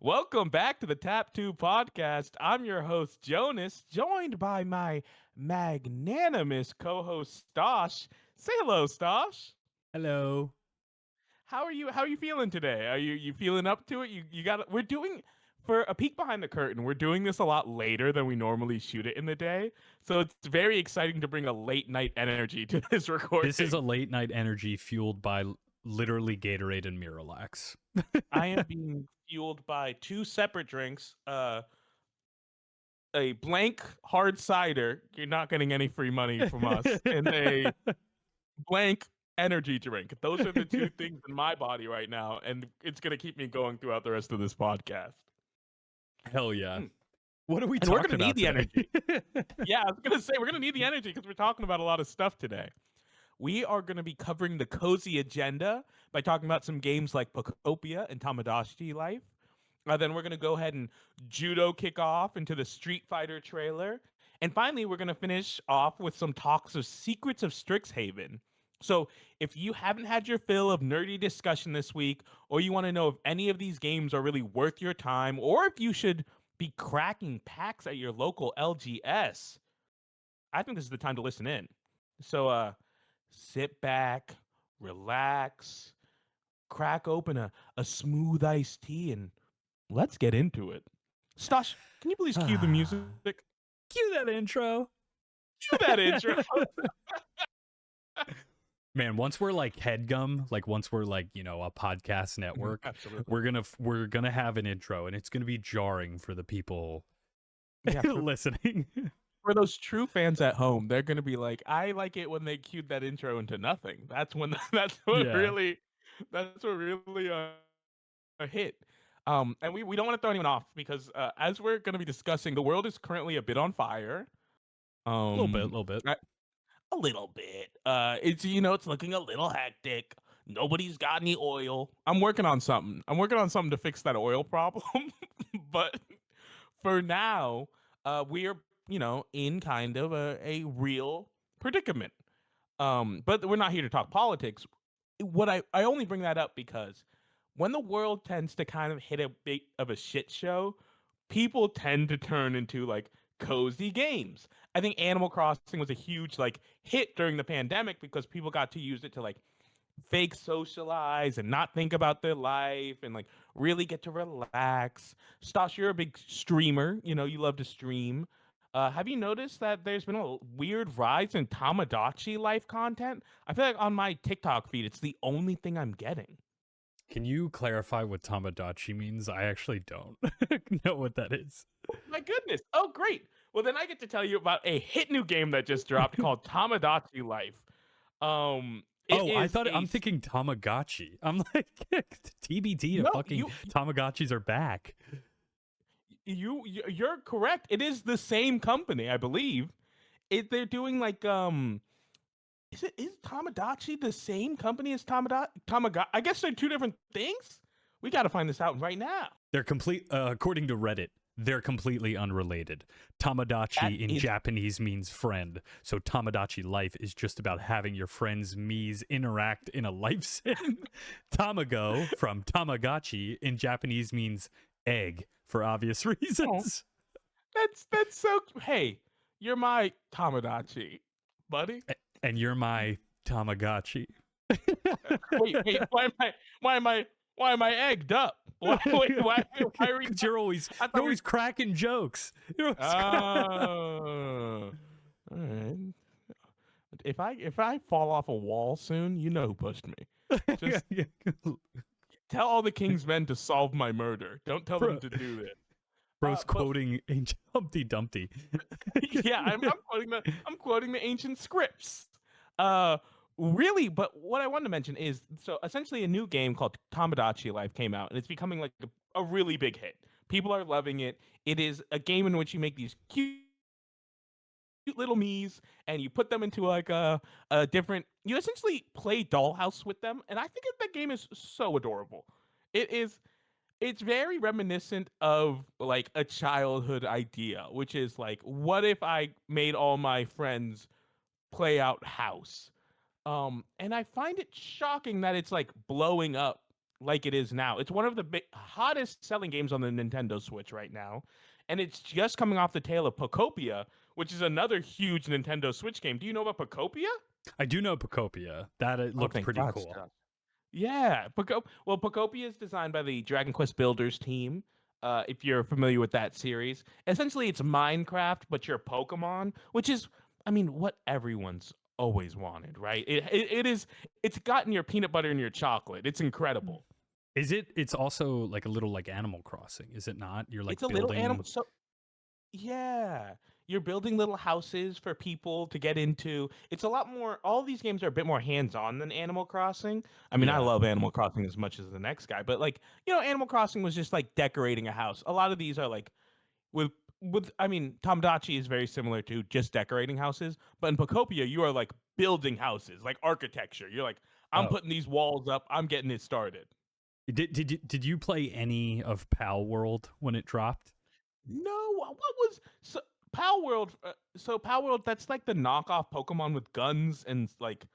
Welcome back to the Tap 2 podcast. I'm your host, Jonas, joined by my magnanimous co host, Stosh. Say hello, Stosh. Hello. How are you feeling today? Are you feeling up to it? You got we're doing for a peek behind the curtain, we're doing this a lot later than we normally shoot it in the day. So it's very exciting to bring a late night energy to this This is a recording. late night energy fueled by literally Gatorade and Miralax. I am being fueled by two separate drinks. A blank hard cider. You're not getting any free money from us, and a blank energy drink. Those are the two things in my body right now, and it's gonna keep me going throughout the rest of this podcast. Hell yeah. Mm. What are we And we're talking gonna need about the today? energy. Yeah, I was gonna say we're gonna need the energy because we're talking about a lot of stuff today. We are going to be covering the cozy agenda by talking about some games like Pokopia and Tamagotchi Life. Then we're going to go ahead and judo kick off into the Street Fighter trailer. And finally, we're going to finish off with some talks of Secrets of Strixhaven. So, if you haven't had your fill of nerdy discussion this week, or you want to know if any of these games are really worth your time, or if you should be cracking packs at your local LGS, I think this is the time to listen in. So, sit back, relax, crack open a smooth iced tea, and let's get into it. Stosh, can you please cue the music? Cue that intro. Cue that intro. Man, once we're like headgum, like once we're like, a podcast network, Absolutely. we're gonna have an intro and it's gonna be jarring for the people Yeah, listening. for those true fans at home, they're gonna be like, I like it when they cued that intro into nothing. That's when Yeah. that's what really a hit. And we don't want to throw anyone off because as we're going to be discussing, the world is currently a bit on fire. A little bit, a Um, little bit. a little bit. It's it's looking a little hectic. Nobody's got any oil. I'm working on something. I'm working on something to fix that oil problem. But for now, we are in kind of a real predicament. But we're not here to talk politics. What I only bring that up because when the world tends to kind of hit a bit of a shit show, people tend to turn into like cozy games. I think Animal Crossing was a huge like hit during the pandemic because people got to use it to like fake socialize and not think about their life and like really get to relax. Stas, you're a big streamer. You love to stream. Have you noticed that there's been a weird rise in Tamagotchi life content? I feel like on my TikTok feed, it's the only thing I'm getting. Can you clarify what Tamagotchi means? I actually don't know what that is. My goodness. Oh, great. Well, then I get to tell you about a hit new game that just dropped called Tamagotchi Life. It Oh, I is thought a I'm thinking Tamagotchi. I'm like TBT to no. fucking Tamagotchis are back. You're correct. It is the same company, I believe. They're doing like is Tamagotchi the same company as Tamagotchi? I guess they're two different things. We got to find this out right now. They're according to Reddit, they're completely unrelated. That Tamagotchi in is Japanese means friend. So Tamagotchi life is just about having your friends' Mii's interact in a life sim. Tamago from Tamagotchi in Japanese means egg for obvious oh, reasons. that's so. Hey, you're my Tamagotchi, buddy. And you're my Tamagotchi. Wait. Why am I egged up? Why are we? Because you're always I thought you're we were. always cracking jokes. You're always Oh, all right. If I fall off a wall soon, you know who pushed me. Just tell all the king's men to solve my murder. Don't tell them Bro, to do this. bro's But quoting Ancient Humpty Dumpty. yeah, I'm quoting the ancient scripts. Uh, really, but what I wanted to mention is so essentially a new game called Tamagotchi Life came out, and it's becoming like a really big hit. People are loving it. It is a game in which you make these little me's and you put them into like a different you essentially play dollhouse with them, and I think that game is so adorable. It's very reminiscent of like a childhood idea, which is like, what if I made all my friends play out house? And I find it shocking that it's like blowing up like it is now. It's one of the hottest selling games on the Nintendo Switch right now, and it's just coming off the tail of Pocopia, which is another huge Nintendo Switch game. Do you know about Pocopia? I do know Pocopia. That it Oh, looked thank pretty God, cool. Stuff. Yeah, Pocopia is designed by the Dragon Quest Builders team. If you're familiar with that series, essentially it's Minecraft, but you're Pokemon, which is, I mean, what everyone's always wanted, right? It is. It's gotten your peanut butter and your chocolate. It's incredible. Is it? It's also like a little like Animal Crossing, is it not? You're like It's a little building. animal. So yeah, you're building little houses for people to get into. It's a lot more. All these games are a bit more hands-on than Animal Crossing. I mean, I Yeah. love Animal Crossing as much as the next guy, but like, Animal Crossing was just like decorating a house. A lot of these are like with I mean, Tomodachi is very similar to just decorating houses, but in Pocopia, you are like building houses, like architecture. You're like, I'm Oh, putting these walls up. I'm getting it started. did you play any of Pal World when it dropped? No, what was Pal World? So Pal World, that's like the knockoff Pokemon with guns and like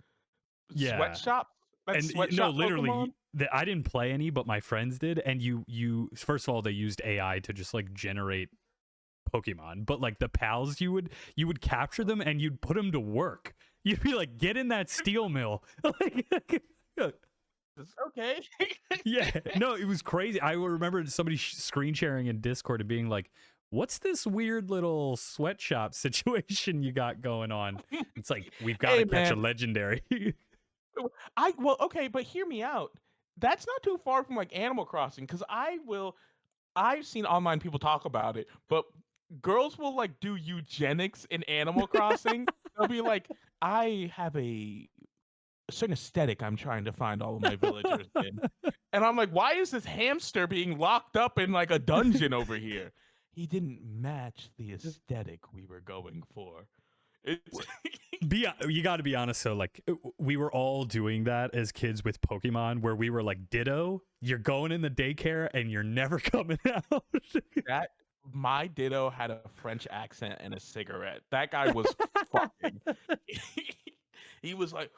Yeah. sweatshop. That's No, sweatshop literally, Pokemon. I didn't play any, but my friends did. And you first of all, they used AI to just like generate Pokemon, but like the pals, you would capture them and you'd put them to work. You'd be like, get in that steel mill. Like, Okay. yeah, no, it was crazy. I remember somebody screen sharing in Discord and being like, "What's this weird little sweatshop situation you got going on?" It's like we've got to Hey catch a man, legendary. okay, but hear me out. That's not too far from like Animal Crossing because I've seen online people talk about it, but girls will like do eugenics in Animal Crossing. They'll be like, I have a certain aesthetic I'm trying to find all of my villagers in. And I'm like, why is this hamster being locked up in like a dungeon over here? He didn't match the aesthetic we were going for. It's You got to be honest. So like we were all doing that as kids with Pokemon, where we were like, "Ditto, you're going in the daycare and you're never coming out." that my Ditto had a French accent and a cigarette. That guy was fucking. He was like,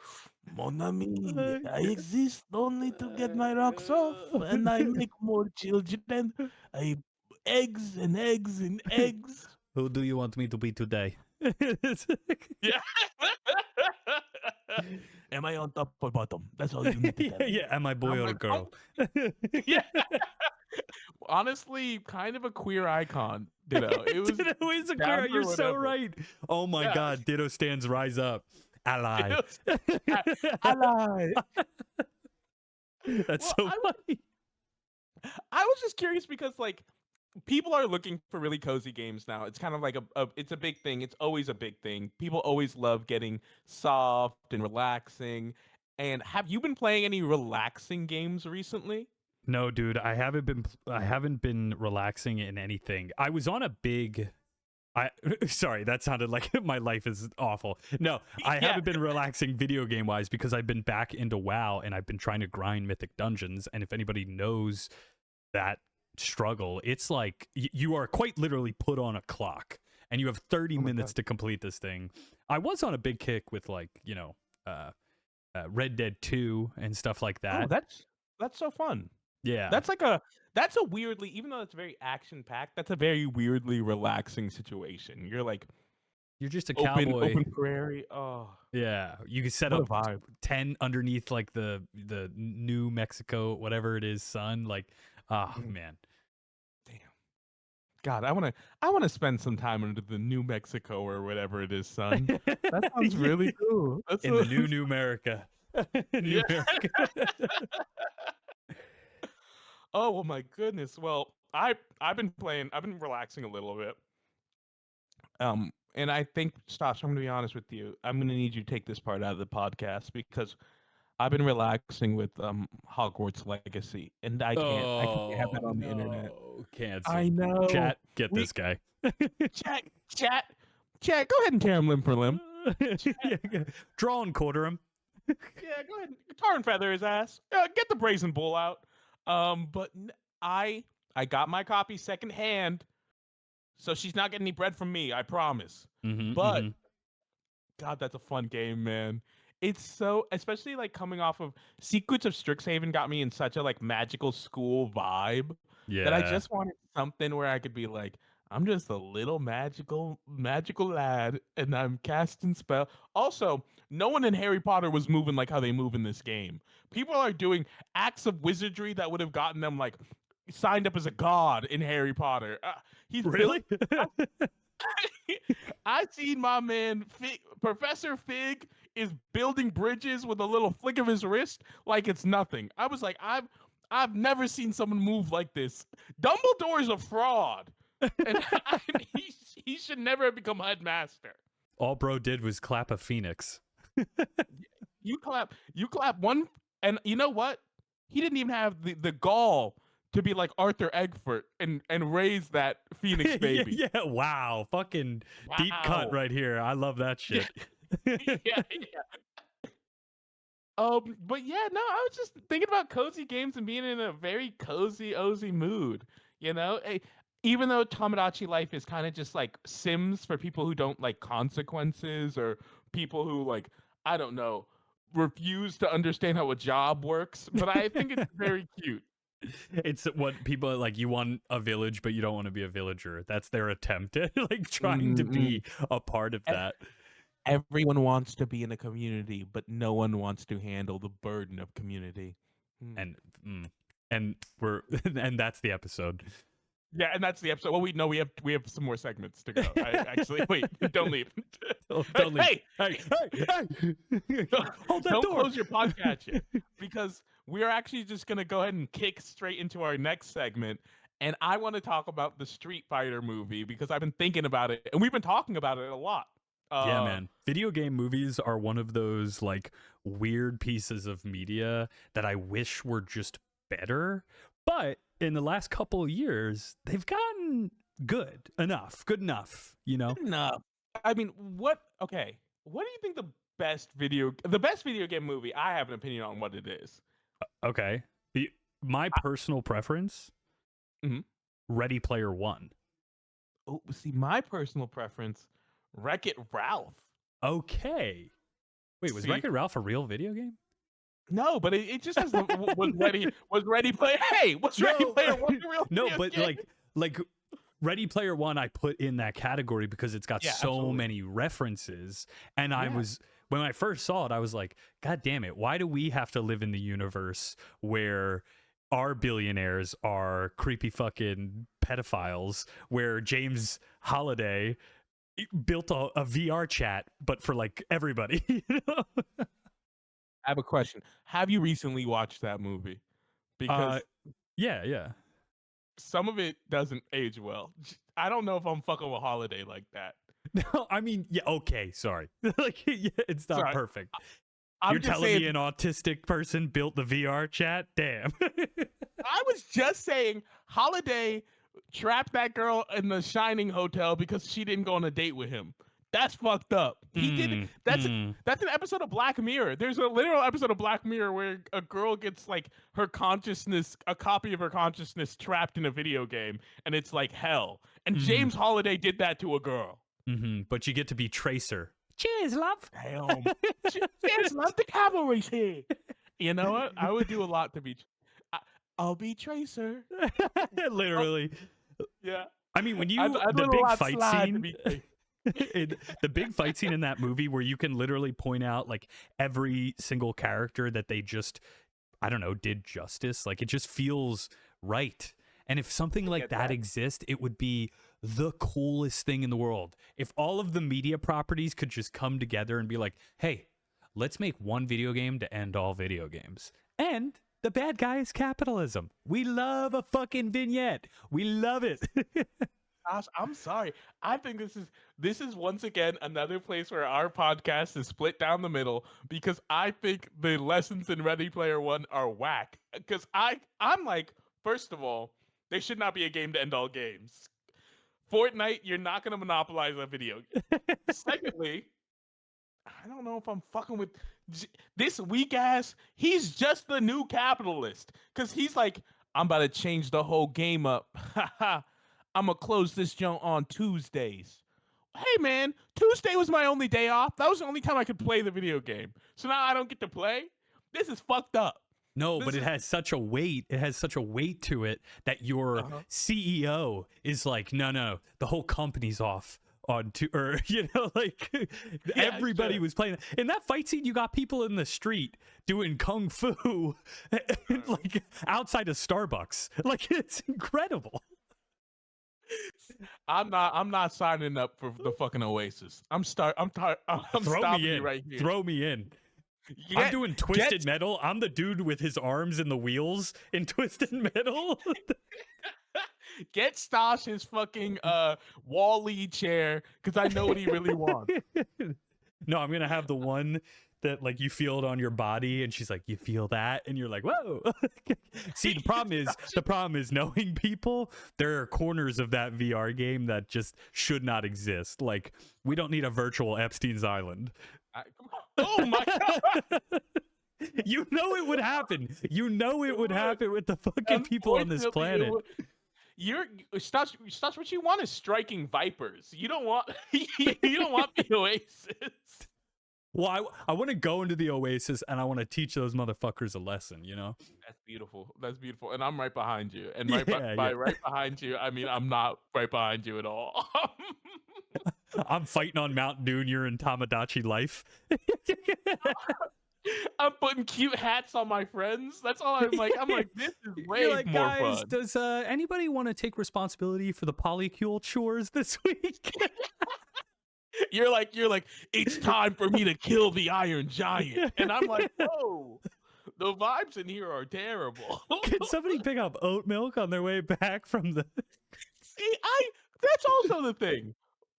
Mon ami, I exist only to get my rocks off, and I make more children. I eggs and eggs and eggs. Who do you want me to be today? Yeah. Am I on top or bottom? That's all you need to Yeah, tell me. yeah. Am I And boy I'm or like, girl? yeah. Honestly, kind of a queer icon. Ditto. It was Ditto is a down queer. for You're so whatever. right. Oh my Yeah. God. Ditto stands rise up. Ally. Ditto's ally. That's Well, so funny. I was just curious because like people are looking for really cozy games now. It's kind of like it's a big thing. It's always a big thing. People always love getting soft and relaxing. And have you been playing any relaxing games recently? No, dude, I haven't been relaxing in anything. I was on a big I sorry, that sounded like my life is awful. No, I Yeah. haven't been relaxing video game wise because I've been back into WoW and I've been trying to grind Mythic Dungeons. And if anybody knows that struggle, it's like you are quite literally put on a clock and you have 30 Oh my minutes god. to complete this thing. I was on a big kick with like, uh, Red Dead 2 and stuff like Oh, that. that's so fun. Yeah. That's like that's a weirdly, even though it's very action packed, that's a very weirdly relaxing situation. You're like You're just a open cowboy. open prairie. Oh, Yeah, you can set what a up vibe. 10 underneath like the New Mexico whatever it is sun. Like, oh Mm, man. damn. God, I wanna spend some time under the New Mexico or whatever it is, son. That sounds really cool. That's In the new America. New yeah. America. Oh, well, my goodness. Well, I've been relaxing a little bit. And I think, Stosh, I'm gonna be honest with you. I'm gonna need you to take this part out of the podcast because I've been relaxing with Hogwarts Legacy, and I can't have Oh that on the internet. no. I Canceled. know. Chat, get We this guy. chat chat chat. Go ahead and tear him limb for limb. Chat. Yeah, draw and quarter him. Yeah, go ahead. Tar and feather his ass. Get the brazen bull out. But I got my copy secondhand, so she's not getting any bread from me. I promise. Mm-hmm, But mm-hmm. God, that's a fun game, man. It's so, especially like coming off of Secrets of Strixhaven got me in such a like magical school vibe that I Yeah. just wanted something where I could be like, I'm just a little magical lad and I'm casting spell. Also, no one in Harry Potter was moving like how they move in this game. People are doing acts of wizardry that would have gotten them like signed up as a god in Harry Potter. He's built. Really? I seen my man Professor Fig is building bridges with a little flick of his wrist like it's nothing. I was like, I've never seen someone move like this. Dumbledore's a fraud, and he should never have become headmaster. All bro did was clap a phoenix. You clap one, and you know what? He didn't even have the gall to be like Arthur Eggfort and raise that Phoenix baby. Yeah, wow. Fucking deep cut Wow. right here. I love that shit. Yeah. But yeah, no, I was just thinking about cozy games and being in a very cozy, ozy mood. You know, even though Tomodachi Life is kind of just like Sims for people who don't like consequences or people who like, I don't know, refuse to understand how a job works. But I think it's very cute. It's what people like. You want a village, but you don't want to be a villager. That's their attempt at like trying to Mm-mm. be a part of that. Everyone wants to be in a community, but no one wants to handle the burden of community. And and we're and that's the episode. Yeah, and that's the episode. Well, we have some more segments to go. Actually, wait, don't leave. Don't leave. Hey, Hey, hold that don't door. close your podcast yet, because we are actually just gonna go ahead and kick straight into our next segment. And I want to talk about the Street Fighter movie because I've been thinking about it, and we've been talking about it a lot. Yeah, man. Video game movies are one of those like weird pieces of media that I wish were just better. But in the last couple of years, they've gotten good enough, you know? Enough. I mean, what? Okay, what do you think the best video game movie? I have an opinion on what it is. Okay. My personal preference, Mhm. Ready Player One. Oh, see, my personal preference, Wreck-It Ralph. Okay. Wait, was See? Wreck-It Ralph a real video game? No, but it just has was Ready Player. Hey, what's Ready Player One a real No, video but game? like Ready Player One, I put in that category because it's got Yeah, so absolutely. many references. And I Yeah. was, when I first saw it, I was like, God damn it, why do we have to live in the universe where our billionaires are creepy fucking pedophiles, where James Holiday built a VR chat, but for like everybody? You know? I have a question. Have you recently watched that movie? Because Yeah. some of it doesn't age well. I don't know if I'm fucking with Holiday like that. No, I mean, yeah, okay, sorry. Like, yeah, it's not Sorry. perfect. I'm You're just telling saying. me an autistic person built the VR chat? Damn. I was just saying Holiday trapped that girl in the Shining Hotel because she didn't go on a date with him. That's fucked up. He did. That's an episode of Black Mirror. There's a literal episode of Black Mirror where a girl gets like her consciousness, a copy of her consciousness, trapped in a video game, and it's like hell. And James Holiday did that to a girl. But you get to be Tracer. Cheers, love. Damn. Cheers, love. The cavalry's here. You know what? I would do a lot to be. I'll be Tracer. Literally. Yeah. I mean, when you I'd the let a big lot fight slide to scene, be Tracer. the big fight scene in that movie where you can literally point out like every single character that they just, I don't know, did justice. Like it just feels right. And if something like that exists, it would be the coolest thing in the world. If all of the media properties could just come together and be like, hey, let's make one video game to end all video games. And the bad guy is capitalism. We love a fucking vignette. We love it. Gosh, I'm sorry. I think this is once again another place where our podcast is split down the middle because I think the lessons in Ready Player One are whack. Because I'm like, first of all, there should not be a game to end all games. Fortnite, you're not gonna monopolize a video game. Secondly, I don't know if I'm fucking with this weak ass. He's just the new capitalist because he's like, I'm about to change the whole game up. I'm gonna close this joint on Tuesdays. hey man, Tuesday was my only day off. That was the only time I could play the video game. So now I don't get to play. This is fucked up. No, but This it is has such a weight. It has such a weight to it that your uh-huh. CEO is like, no, the whole company's off on to, or like Yeah, everybody sure. was playing. In that fight scene, you got people in the street doing kung fu, like outside of Starbucks. Like it's incredible. I'm not signing up for the fucking Oasis. I'm Throw me stopping you in. right here. Throw me in. I'm Get doing get Twisted Metal. I'm the dude with his arms in the wheels in Twisted Metal. get Stosh his fucking Wall-E chair because I know what he really wants. No, I'm gonna have the one that like you feel it on your body, and she's like, "You feel that?" And you're like, "Whoa!" See, the problem is knowing people. There are corners of that VR game that just should not exist. Like, we don't need a virtual Epstein's Island. Oh my god! You know it would happen. You know it would happen with the fucking people on this Unfortunately, planet. You're Stosh. What you want is striking vipers. You don't want you don't want the Oasis. Well, I want to go into the Oasis and I want to teach those motherfuckers a lesson, you know? That's beautiful. That's beautiful. And I'm right behind you. And Yeah. right behind you, I mean I'm not right behind you at all. I'm fighting on Mount Doom, you're in Tamagotchi life. I'm putting cute hats on my friends. That's all I'm like. I'm like, this is way You're like, more guys, fun. does anybody want to take responsibility for the polycule chores this week? You're like, it's time for me to kill the Iron Giant. And I'm like, whoa, the vibes in here are terrible. Can somebody pick up oat milk on their way back from the See, that's also the thing.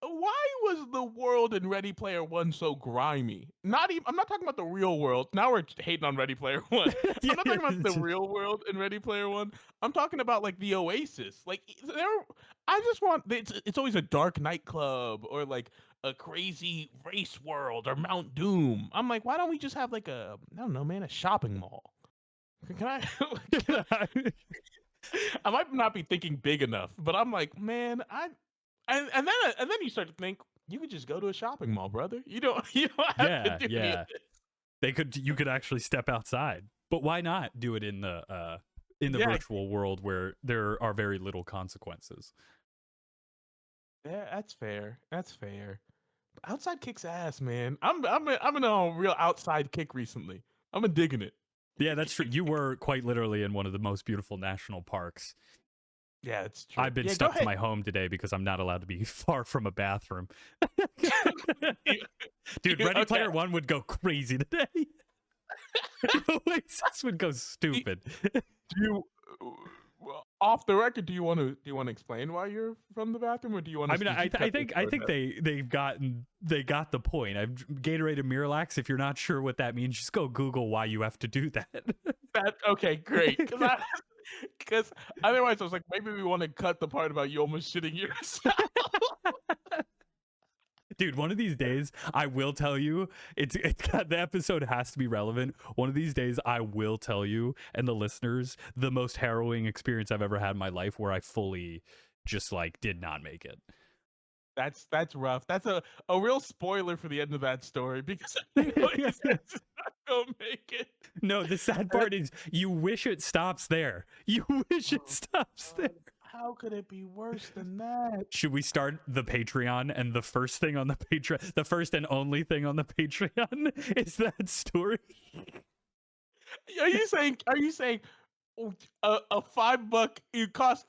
Why was the world in Ready Player One so grimy? Not even. I'm not talking about the real world. Now we're hating on Ready Player One. I'm not talking about the real world in Ready Player One. I'm talking about like the Oasis. Like there, I just want. It's always a dark nightclub or like a crazy race world or Mount Doom. I'm like, why don't we just have like I don't know, man, a shopping mall? Can I? Can I might not be thinking big enough, but I'm like, man, and then you start to think you could just go to a shopping mall, brother. You don't have to do any of Yeah. this. You could actually step outside. But why not do it in the Yeah, virtual world where there are very little consequences? yeah, that's fair. That's fair. Outside kicks ass, man. I'm in a real outside kick recently. I'm digging it. Yeah, that's true. You were quite literally in one of the most beautiful national parks. Yeah, it's true. I've been Yeah, go stuck to ahead. my home today because I'm not allowed to be far from a bathroom. Dude, Ready Okay. Player One would go crazy today. Oasis would go stupid. Do you well, off the record? Do you want to explain why you're from the bathroom, or do you want? I mean, I think they got the point. I've Gatorade and Miralax. If you're not sure what that means, just go Google why you have to do that. that. Okay, great. Because otherwise, I was like, maybe we want to cut the part about you almost shitting yourself. Dude, one of these days I will tell you. It's got the episode has to be relevant. One of these days I will tell you and the listeners the most harrowing experience I've ever had in my life, where I fully just like did not make it. That's rough. That's a real spoiler for the end of that story because I know he's not gonna make it. No, the sad part is you wish it stops there. You wish it stops there. How could it be worse than that? Should we start the Patreon, and the first thing on the Patreon, the first and only thing on the Patreon is that story? Are you saying? A $5 you cost?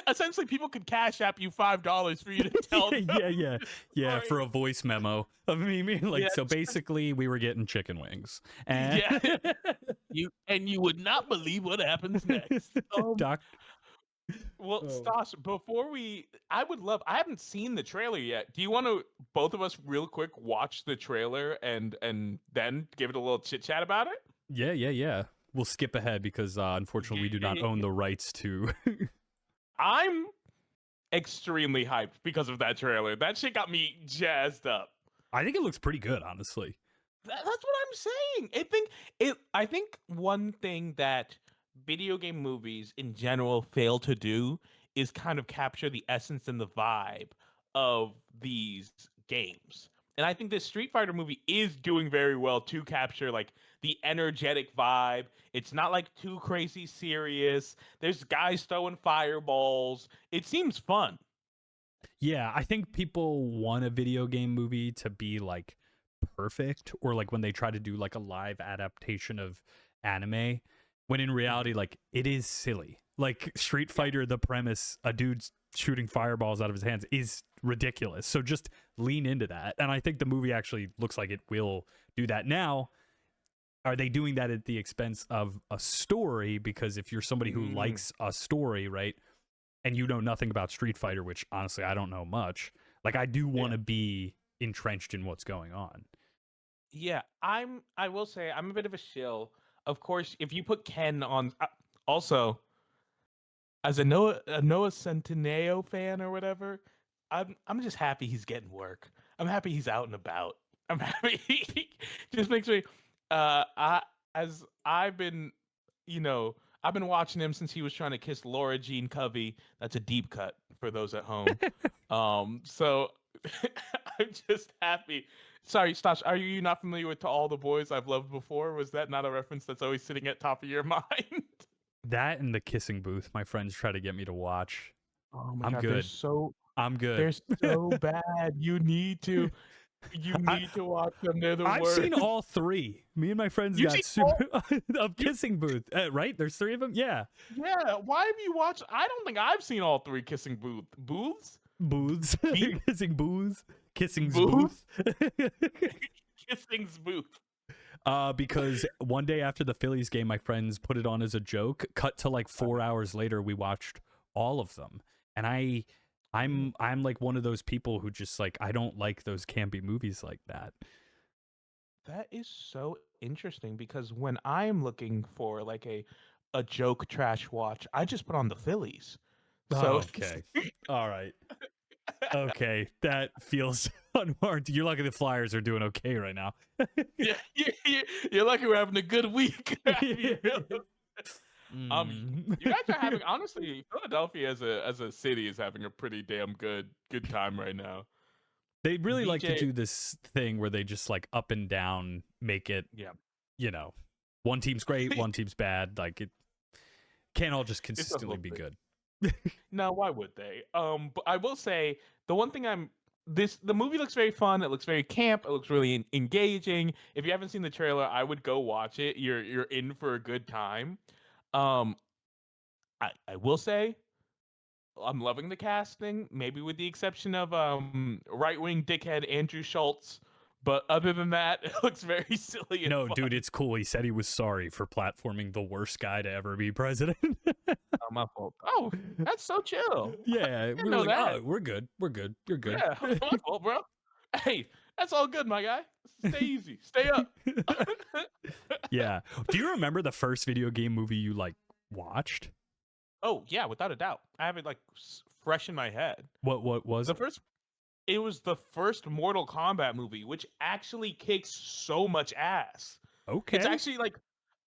Essentially, people could cash app you $5 for you to tell them. Yeah, for a voice memo of me being like, Yeah, so basically we were getting chicken wings. And you would not believe what happens next. Doc, Well, Stas, I would love. I haven't seen the trailer yet. Do you want to both of us real quick watch the trailer and then give it a little chit chat about it? yeah. We'll skip ahead because unfortunately we do not own the rights to. I'm extremely hyped because of that trailer. That shit got me jazzed up. I think it looks pretty good, honestly. That's what I'm saying. I think one thing that video game movies in general fail to do is kind of capture the essence and the vibe of these games. And I think this Street Fighter movie is doing very well to capture like the energetic vibe. It's not like too crazy serious. There's guys throwing fireballs. It seems fun. Yeah, I think people want a video game movie to be like perfect, or like when they try to do like a live adaptation of anime, when in reality like it is silly. Like Street Yeah. Fighter, the premise, a dude's shooting fireballs out of his hands, is ridiculous. So just lean into that. And I think the movie actually looks like it will do that. Now, are they doing that at the expense of a story? Because if you're somebody who Mm, likes a story, right, and you know nothing about Street Fighter, which honestly I don't know much, like I do want yeah. to be entrenched in what's going on. Yeah, I will say I'm a bit of a shill. Of course, if you put Ken on also as a Noah Centineo fan or whatever, I'm just happy he's getting work. I'm happy he's out and about. I'm happy. Just makes me I as I've been, you know, I've been watching him since he was trying to kiss Laura Jean Covey. That's a deep cut for those at home. So I'm just happy. Sorry, Stash, are you not familiar with To All the Boys I've Loved Before? Was that not a reference that's always sitting at top of your mind? That and the kissing booth, my friends try to get me to watch. Oh my I'm god, good. I'm good. they're so bad. You I need to watch them. They're the I've worst. seen all three. Me and my friends You've got seen all super of you kissing booth, right? There's three of them. Yeah, yeah. Why have you watched? I don't think I've seen all three kissing booths. booths, Beef kissing booths, kissing's booth booth. kissing's booth. Because one day after the Phillies game, my friends put it on as a joke. Cut to like 4 hours later, we watched all of them, and I'm like one of those people who just like I don't like those campy movies like that. That is so interesting because when I'm looking for like a joke trash watch, I just put on the Phillies. So it's Okay, all right, okay, that feels unwarranted. You're lucky the Flyers are doing okay right now. yeah, you're lucky we're having a good week. You Mm. guys are having honestly, Philadelphia as a city is having a pretty damn good time right now. They really like to VJ, do this thing where they just like up and down make it, yeah, you know, one team's great, one team's bad. Like it can't all just it's a consistently little be bit. good. No, why would they? But I will say the one thing the movie looks very fun. It looks very camp. It looks really engaging. If you haven't seen the trailer, I would go watch it. You're in for a good time. Um, I will say I'm loving the casting, maybe with the exception of right wing dickhead Andrew Schultz. But other than that, it looks very silly and No, dude, fun. it's cool. He said he was sorry for platforming the worst guy to ever be president. Not my fault. Oh, that's so chill. Yeah, Didn't we were know like, that. oh, we're good. We're good. You're good. Yeah, not my fault, bro. Hey, that's all good, my guy. Stay easy. Stay up. Yeah. Do you remember the first video game movie you like watched? Oh yeah, without a doubt. I have it like fresh in my head. What was The it? first It was the first Mortal Kombat movie, which actually kicks so much ass. It's Okay. actually like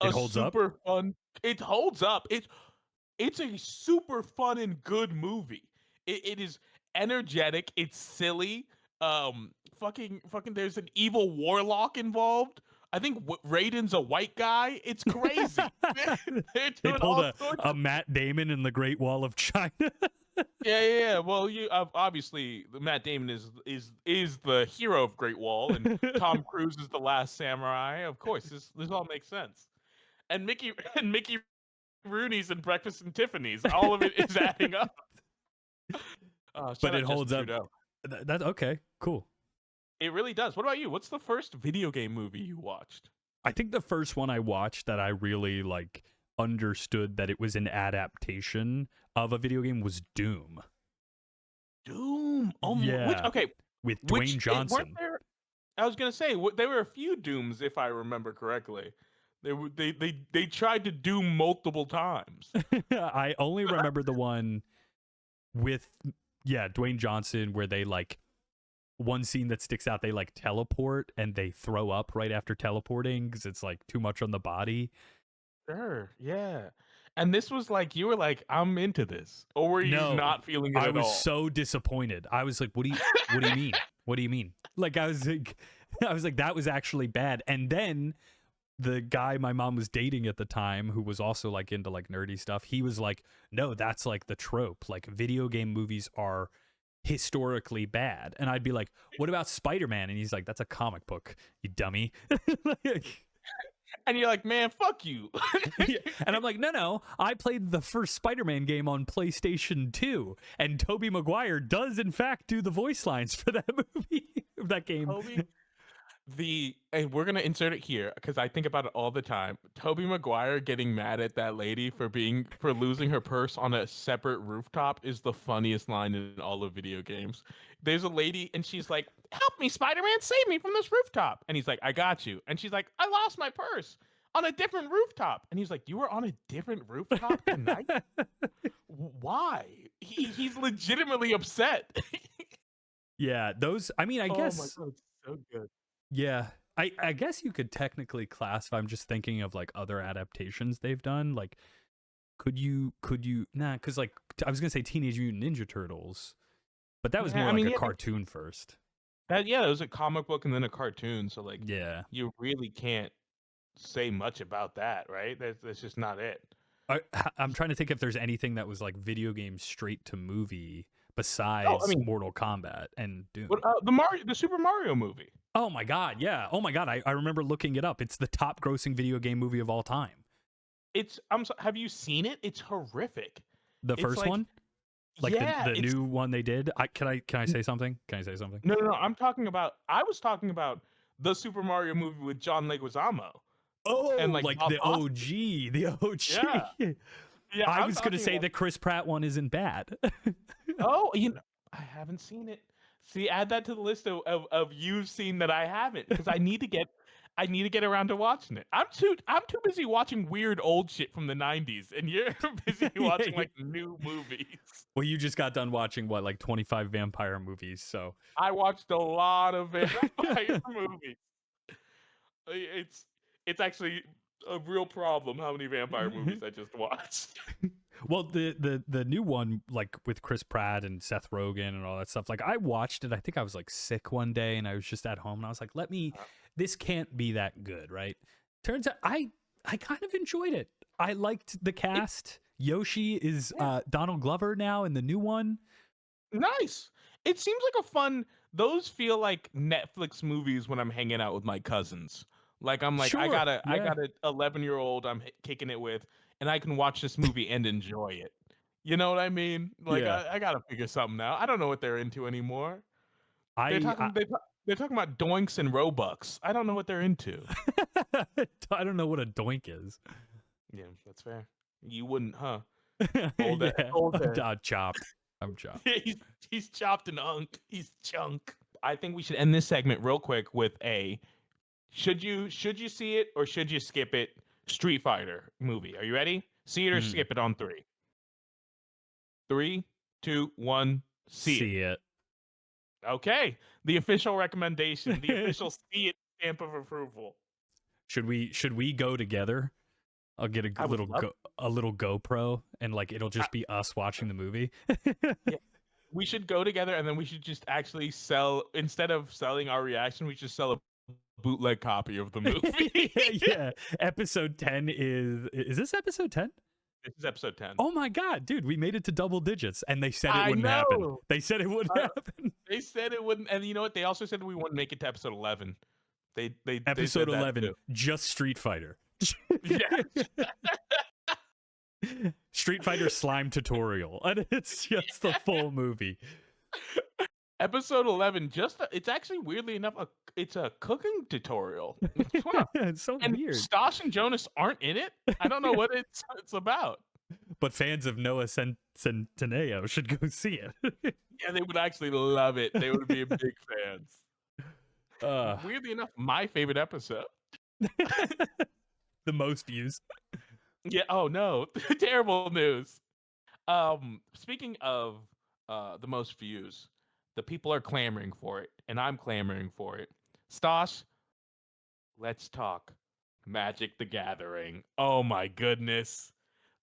It a holds up. super fun. It holds up. It's a super fun and good movie. It is energetic. It's silly. Fucking. There's an evil warlock involved. I think Raiden's a white guy. It's crazy. They're They doing pulled all sorts a of. Matt Damon in the Great Wall of China. Yeah. Well, you obviously Matt Damon is the hero of Great Wall, and Tom Cruise is the Last Samurai. Of course, this all makes sense. And Mickey and Mickey Rooney's in Breakfast and Tiffany's. All of it is adding up. But Shout it out Justin holds up. Trudeau. That okay, cool. It really does. What about you? What's the first video game movie you watched? I think the first one I watched that I really like understood that it was an adaptation of a video game was Doom. Doom. Which Yeah, okay, with which Dwayne weren't Johnson. there? I was gonna say there were a few Dooms if I remember correctly. They tried to doom multiple times. I only remember the one with Dwayne Johnson where they like one scene that sticks out, they like teleport and they throw up right after teleporting because it's like too much on the body. Sure, yeah. And this was like you were like, I'm into this, or were you No, not feeling it I at was all? so disappointed. I was like, what do you mean? What do you mean? Like I was like I was like that was actually bad. And then the guy my mom was dating at the time, who was also like into like nerdy stuff, he was like, no, that's like the trope. Like video game movies are historically bad. And I'd be like, what about Spider-Man? And he's like, that's a comic book, you dummy. Like, And you're like, man, fuck you. yeah. And I'm like, no, I played the first Spider-Man game on PlayStation 2, and Tobey Maguire does in fact do the voice lines for that movie, that game. Toby, and we're gonna insert it here because I think about it all the time. Toby Maguire getting mad at that lady for losing her purse on a separate rooftop is the funniest line in all of video games. There's a lady and she's like, "Help me, Spider-Man, save me from this rooftop." And he's like, "I got you." And she's like, "I lost my purse on a different rooftop." And he's like, "You were on a different rooftop tonight? Why?" He's legitimately upset. Yeah, those. I mean, I Oh my guess. god, it's so good. Yeah, I guess you could technically classify. I'm just thinking of like other adaptations they've done. Like, could you? Nah, because like I was gonna say Teenage Mutant Ninja Turtles, but that was Yeah, more I like mean, a yeah, cartoon first. that was a comic book and then a cartoon, so like Yeah. you really can't say much about that, right? That's just not it. I'm trying to think if there's anything that was like video game straight to movie Oh, I besides mean, Mortal Kombat and what Doom. the Super Mario movie? Oh my god, yeah. Oh my god, I remember looking it up. It's the top grossing video game movie of all time. Have you seen it? It's horrific. The It's first like one? Like yeah, the it's new one they did? Can I say something? Can I say something? no. I was talking about the Super Mario movie with John Leguizamo and Oh, like like Bob the Hoskins. OG, the Yeah, OG. yeah. I I'm was gonna talking say about. the Chris Pratt one isn't bad. Oh, I haven't seen it. See, add that to the list of you've seen that I haven't because I need to get around to watching it. I'm too busy watching weird old shit from the 90s and you're busy Yeah. watching like new movies. Well, you just got done watching what, like 25 vampire movies, so I watched a lot of vampire movies. It's it's actually a real problem how many vampire movies I just watched. well, the new one, like with Chris Pratt and Seth Rogen and all that stuff, like I watched it. I think I was like sick one day and I was just at home and I was like, this can't be that good, right? Turns out I kind of enjoyed it. I liked the It, cast. Yoshi is yeah. Donald Glover now in the new one. Nice. It seems like a fun those feel like Netflix movies when I'm hanging out with my cousins. Like I'm like Sure. I Yeah. got a 11-year-old I'm kicking it with and I can watch this movie and enjoy it. You know what I mean? Like Yeah. I got to figure something out. I don't know what they're into anymore. They're I, I talking they're talking about doinks and robux. I don't know what they're into. I don't know what a doink is. Yeah, that's fair. You wouldn't, huh? Yeah. Old head. Chopped. I'm chopped. Yeah, he's chopped and hunk. He's chunk. I think we should end this segment real quick with a should you see it or should you skip it? Street Fighter movie. Are you ready? See it or Mm, skip it on three. Three, two, one. See it. see it. Okay. The official recommendation. The official see it stamp of approval. Should we go together? I'll get I would love. a little GoPro and like it'll I, just be us watching the movie. yeah, we should go together and then we should just actually sell instead of selling our reaction. We should sell a bootleg copy of the movie. Yeah. Episode 10 is this episode 10? This is episode 10. Oh my god, dude, we made it to double digits and they said it I wouldn't happen. know. They said it wouldn't Uh, happen. they said it wouldn't, and you know what? They also said we wouldn't make it to episode 11. They Episode said that 11, too. just Street Fighter. Yeah. Street Fighter slime tutorial, and it's just the full movie. Episode 11, it's actually weirdly enough, it's a cooking tutorial. Huh. It's so And weird. Stas and Jonas aren't in it. I don't know what it's about. But fans of Noah Centineo should go see it. Yeah, they would actually love it. They would be big fans. uh, Weirdly enough, my favorite episode. the most views. Yeah. Oh no, terrible news. Speaking of the most views, the people are clamoring for it, and I'm clamoring for it. Stas, let's talk Magic the Gathering. Oh my goodness.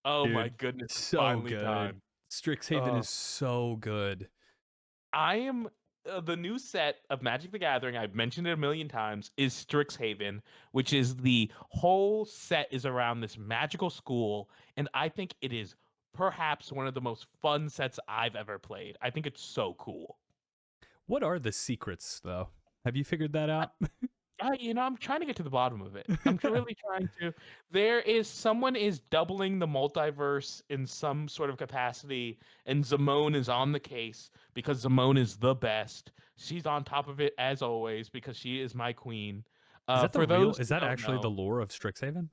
Oh my Dude, goodness, it's so finally good. time. Strixhaven Uh, is so good. I am the new set of Magic the Gathering. I've mentioned it a million times. Is Strixhaven, which is the whole set is around this magical school, and I think it is perhaps one of the most fun sets I've ever played. I think it's so cool. What are the secrets, though? Have you figured that out? I'm trying to get to the bottom of it. Really trying to. There is someone is doubling the multiverse in some sort of capacity, and Zamone is on the case because Zamone is the best. She's on top of it as always because she is my queen. Is that the For real? those Is who that don't actually the know, lore of Strixhaven?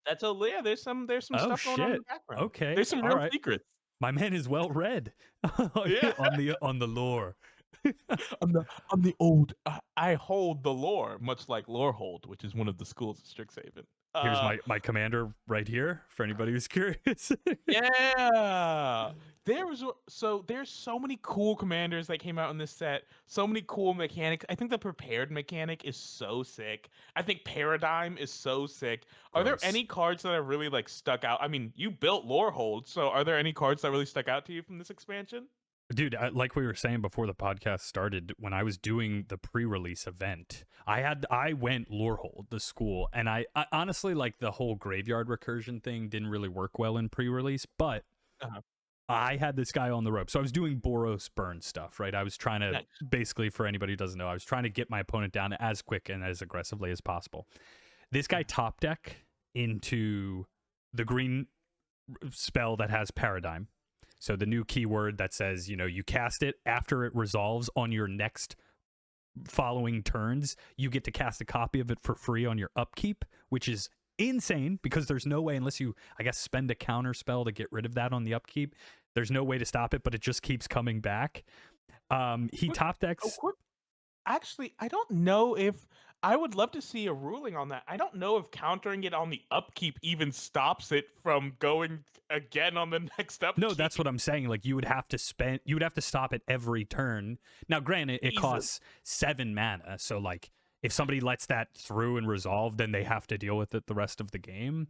that's a yeah. There's some Oh stuff going on in the shit. background. Okay. There's some All real right. secrets. My man is well read Yeah, on the lore. I'm the old. I hold the lore, much like Lorehold, which is one of the schools of Strixhaven. Here's Uh, my commander right here for anybody who's curious. Yeah. There's so many cool commanders that came out in this set. So many cool mechanics. I think the prepared mechanic is so sick. I think Paradigm is so sick. Are there Gross. any cards that have really like stuck out? I mean, you built Lorehold, so are there any cards that really stuck out to you from this expansion? Dude, like we were saying before the podcast started, when I was doing the pre-release event, I went Lorehold, the school, and I honestly like the whole graveyard recursion thing didn't really work well in pre-release, but Uh-huh. I had this guy on the rope. So I was doing Boros burn stuff, right? I was trying to Nice. basically, for anybody who doesn't know, I was trying to get my opponent down as quick and as aggressively as possible. This guy top deck into the green spell that has Paradigm. So the new keyword that says, you cast it after it resolves on your next following turns, you get to cast a copy of it for free on your upkeep, which is insane because there's no way, unless you, I guess, spend a counter spell to get rid of that on the upkeep, there's no way to stop it, but it just keeps coming back. He Quick, top oh, decks. quick. Actually, I don't know if I would love to see a ruling on that. I don't know if countering it on the upkeep even stops it from going again on the next No, that's upkeep. what I'm saying. Like you would have to stop it every turn. Now, granted, it Jesus. costs 7 mana, so like if somebody lets that through and resolve, then they have to deal with it the rest of the game.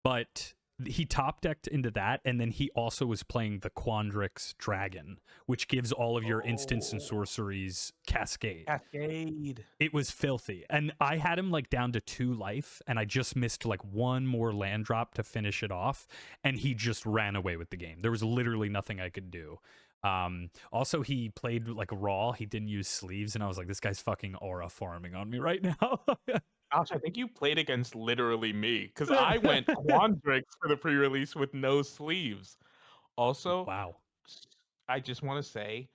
But he top decked into that, and then he also was playing the Quandrix Dragon, which gives all of your instants and Oh, sorceries cascade. Cascade. It was filthy. And I had him like down to 2 life, and I just missed like one more land drop to finish it off, and he just ran away with the game. There was literally nothing I could do. Also, he played like raw. He didn't use sleeves, and I was like, this guy's fucking aura farming on me right now. Gosh, I think you played against literally me because I went Quandrix for the pre-release with no sleeves. Also, Wow. I just want to say,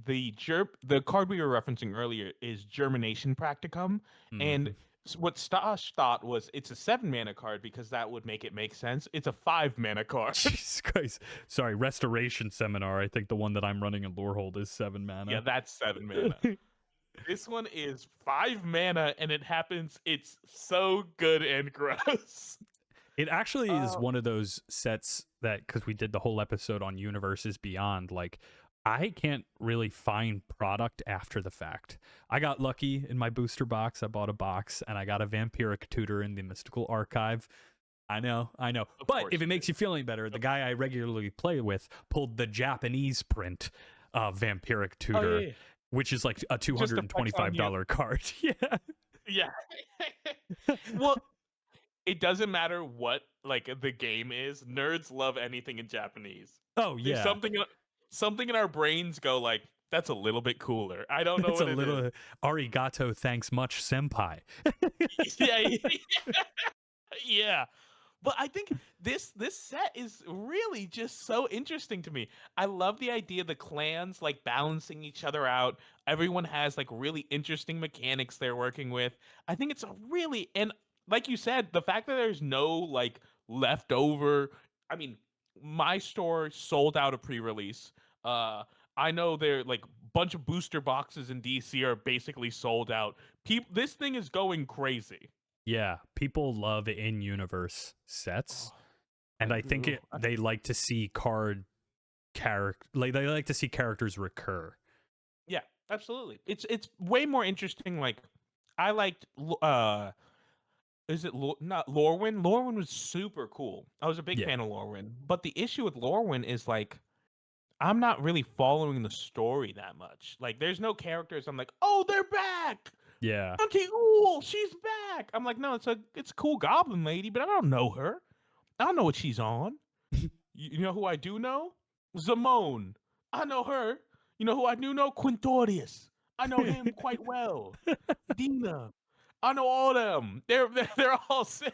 the card we were referencing earlier is Germination Practicum, and Mhm. what Stash thought was it's a 7 mana card because that would make it make sense. It's a 5 mana card. Jesus Christ. Sorry, Restoration Seminar. I think the one that I'm running in Lorehold is 7 Yeah, mana. that's 7 mana. This one is 5 mana, and it happens. It's so good and gross. It actually is Oh, one of those sets that, because we did the whole episode on Universes Beyond, like, I can't really find product after the fact. I got lucky in my booster box. I bought a box and I got a Vampiric Tutor in the Mystical Archive. I know, I know. of But course if it you makes did. you feel any better, the guy I regularly play with pulled the Japanese print of Vampiric Oh Tutor, yeah, yeah. which is like a Just to flex on you. $225 card. Yeah. Yeah. Well, it doesn't matter what like the game is. Nerds love anything in Japanese. Oh, There's yeah. something in our brains go like that's a little bit cooler. I don't know That's a what it is. little arigato, thanks much, senpai. Yeah, yeah, yeah. But I think this set is really just so interesting to me. I love the idea of the clans like balancing each other out. Everyone has like really interesting mechanics they're working with. I think it's a really and like you said, the fact that there's no like leftover. I mean, my store sold out a pre-release. Uh I know there like bunch of booster boxes in DC are basically sold out. This thing is going crazy. Yeah, people love in-universe Oh, sets, I and I think do. they like to see they like to see characters recur. Yeah, absolutely. It's way more interesting. Like I liked Is it not Lorwyn? Lorwyn was super cool. I was a big Yeah. fan of Lorwyn. But the issue with Lorwyn is like I'm not really following the story that much. Like there's no characters I'm like, "Oh, they're back. Yeah. Auntie Ool, she's back." I'm like, "No, it's a cool goblin lady, but I don't know her. I don't know what she's on." You know who I do know? Zamone. I know her. You know who I do know? Quintorius. I know him quite well. Dina. I know all them. They're all sick.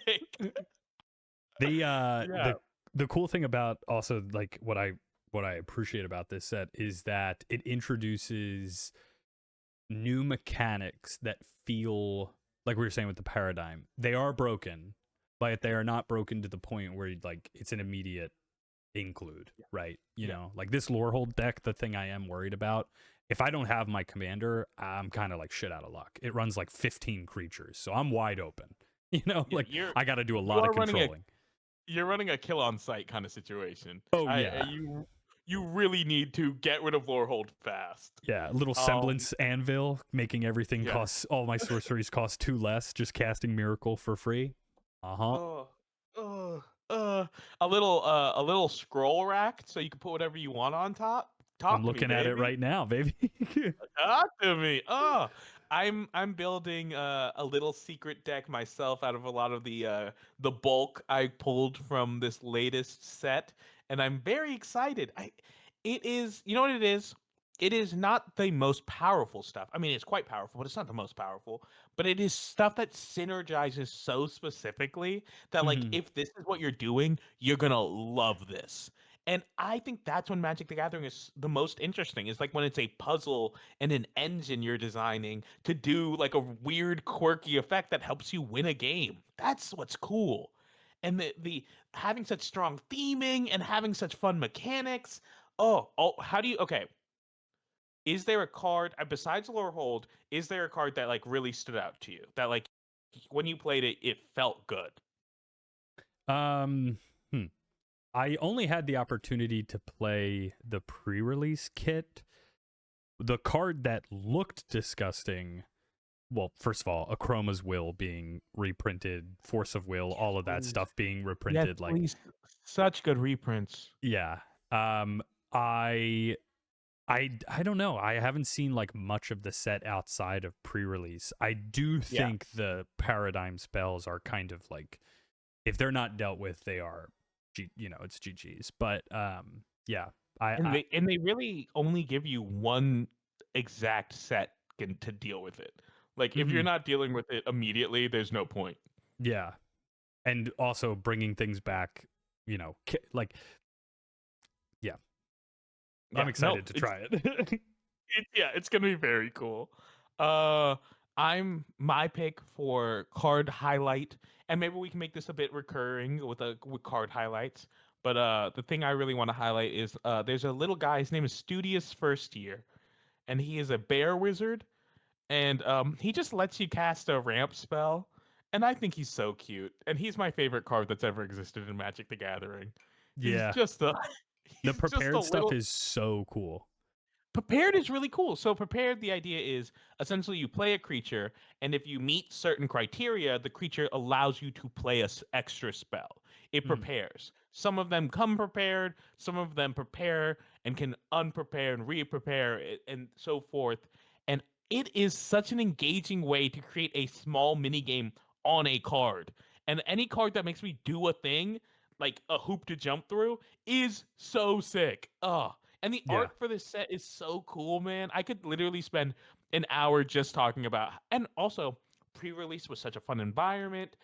The Yeah. the cool thing about also like what I appreciate about this set is that it introduces new mechanics that feel like we were saying with the paradigm. They are broken, but they are not broken to the point where like it's an immediate include, right? You Yeah. know, like this lore hold deck, the thing I am worried about, if I don't have my commander, I'm kind of like shit out of luck. It runs like 15 creatures, so I'm wide open. You know, Yeah. like I got to do a You lot of are running a controlling. you're running a kill on sight kind of situation. Oh I yeah. you really need to get rid of Lorehold fast. Yeah, little Um semblance anvil, making everything yeah. cost all my sorceries cost 2 less, just casting miracle for free. Uh-huh. Oh, a little scroll rack so you can put whatever you want on top. I'm Talk to me, looking at it baby. right now, baby. Talk to me. Oh, I'm building a little secret deck myself out of a lot of the bulk I pulled from this latest set, and I'm very excited. It is, you know what it is? It is not the most powerful stuff. I mean, it's quite powerful, but it's not the most powerful. But it is stuff that synergizes so specifically that, like, Mhm. if this is what you're doing, you're gonna love this. And I think that's when Magic the Gathering is the most interesting. Is like when it's a puzzle and an engine you're designing to do like a weird, quirky effect that helps you win a game. That's what's cool. And the having such strong theming and having such fun mechanics. Oh, how do you okay? Is there a card besides Lore Hold? Is there a card that like really stood out to you? That like when you played it, it felt good. Um, hmm. I only had the opportunity to play the pre-release kit. The card that looked disgusting, well, first of all, Akroma's Will being reprinted, Force of Will, Yes, all of that please. stuff being Yes, reprinted, like please. Such good reprints. yeah. Um I I don't know. I haven't seen like much of the set outside of pre-release. I do Yeah. think the paradigm spells are kind of like if they're not dealt with, they are you know, it's GG's. But yeah. And I they really only give you one exact set to deal with it. Like if you're mhm, not dealing with it immediately, there's no point. yeah. And also bringing things back, you know, like yeah. I'm Yeah, no, excited to try it. yeah, it's gonna be very cool. Uh, I'm my pick for card highlight, and maybe we can make this a bit recurring with card highlights. But the thing I really want to highlight is there's a little guy. His name is Studious First Year, and he is a bear wizard, and he just lets you cast a ramp spell, and I think he's so cute, and he's my favorite card that's ever existed in Magic the Gathering. He's Yeah. just a The he's just a prepared stuff little is so cool. prepared is really cool. So prepared, the idea is essentially you play a creature, and if you meet certain criteria, the creature allows you to play a extra spell. It Mhm. prepares. Some of them come prepared, some of them prepare and can unprepare and re-prepare and so forth. And it is such an engaging way to create a small mini game on a card. And any card that makes me do a thing, like a hoop to jump through, is so sick. Ugh. And the Yeah. art for this set is so cool, man. I could literally spend an hour just talking about. And also, pre-release was such a fun environment.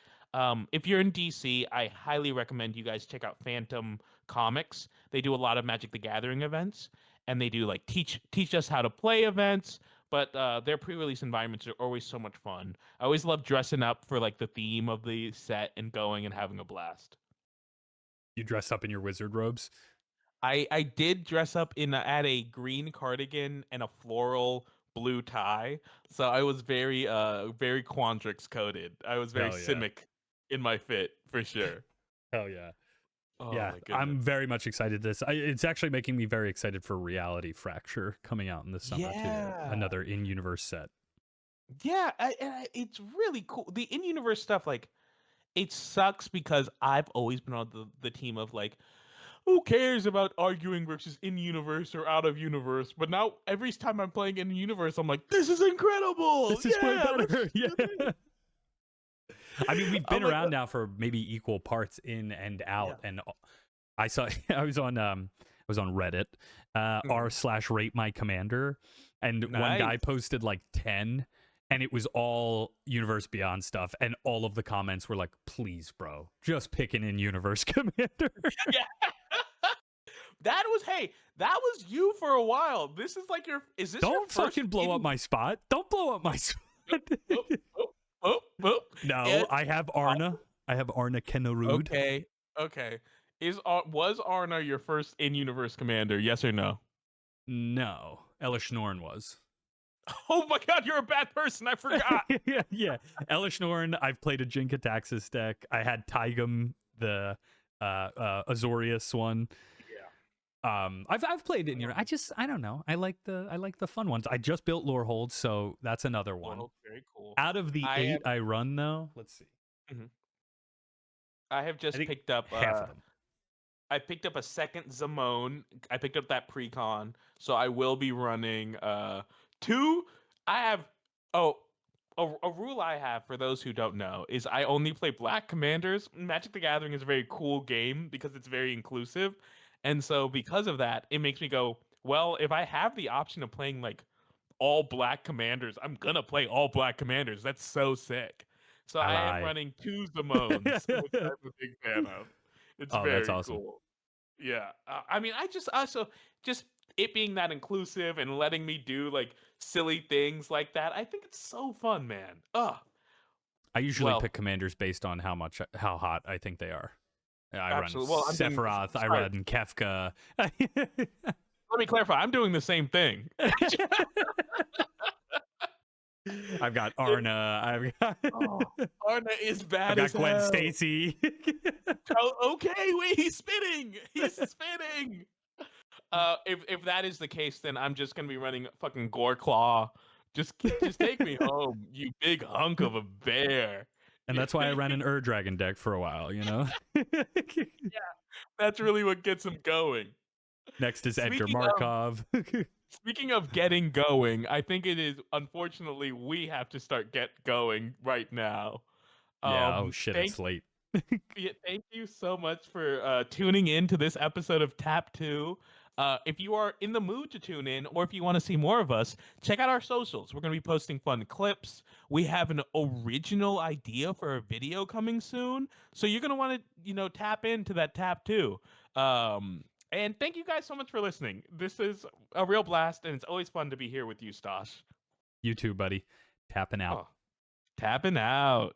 If you're in DC, I highly recommend you guys check out Phantom Comics. They do a lot of Magic the Gathering events, and they do like teach us how to play events. But their pre-release environments are always so much fun. I always love dressing up for like the theme of the set and going and having a blast. You dress up in your wizard robes. I did dress up in add a green cardigan and a floral blue tie, so I was very Quandrix coded. I was very Hell yeah. Simic in my fit for sure. Hell yeah. Oh Yeah, my goodness. I'm very much excited. It's actually making me very excited for Reality Fracture coming out in the summer too. Yeah. Another in-universe set. Yeah, it's really cool. The in-universe stuff, like it sucks because I've always been on the team of like, who cares about arguing versus in universe or out of universe? But now every time I'm playing in universe, I'm like, this is incredible. This is way Yeah, let's better. do Yeah. this. I mean, we've I'm been like, around now for maybe equal parts in and yeah. out, and I saw I was on Reddit, Mhm. r/rate my commander, and one Nice. guy posted like 10, and it was all Universe Beyond stuff, and all of the comments were like, "Please, bro, just pick an in-universe commander." Yeah. That was hey, that was you for a while. This is like is this your Don't first fucking blow up in my spot. Don't blow up my spot. oh, oh, oh, oh. No, It's I have Arna. I have Arna Kennerud. okay. Okay. Was Arna your first in-universe commander? Yes or no? No, Elish Norn was. Oh my god, you're a bad person. I forgot. Yeah. Elish Norn, I've played a Jinkataxis deck. I had Tigum, the Azorius one. Yeah. I've played it in your I don't know. I like the fun ones. I just built Lorehold, so that's another one. Well, very cool. Out of the I 8 have I run though, let's see. mhm. I have I just think picked up half of them. I picked up a second Zamone. I picked up that precon, so I will be running two. I have oh a rule I have for those who don't know is I only play black commanders. Magic the Gathering is a very cool game because it's very inclusive, and so because of that, it makes me go, well, if I have the option of playing like all black commanders, I'm gonna play all black commanders. That's so sick. So I I am lie. running two Zamones, which I'm a big fan of. It's Oh, that's very awesome. cool. Yeah. I mean, I just also just it being that inclusive and letting me do like silly things like that. I think it's so fun, man. Ugh. I usually Well, pick commanders based on how hot I think they are. I run absolutely. Well, I'm doing Sephiroth, I sorry. run Kefka. Let me clarify. I'm doing the same thing. I've got It- Arna. oh, Arna is I've bad got as Gwen hell. Stacy. Oh, okay, wait, he's spinning. He's spinning. If that is the case, then I'm just gonna be running fucking Gore Claw. Just take me home, you big hunk of a bear. And that's why I ran an Dragon deck for a while, you know? That's really what gets him going. Next is Edgar Speaking of Markov. speaking of getting going, I think it is unfortunately we have to start get going right now. Yeah, oh shit, Thank it's late. Yeah, thank you so much for tuning in to this episode of Tap 2. If you are in the mood to tune in, or if you want to see more of us, check out our socials. We're going to be posting fun clips. We have an original idea for a video coming soon. So you're going to want to, tap into that Tap 2. And thank you guys so much for listening. This is a real blast, and it's always fun to be here with you, Stosh. You too, buddy. Tapping out. Oh, tapping out.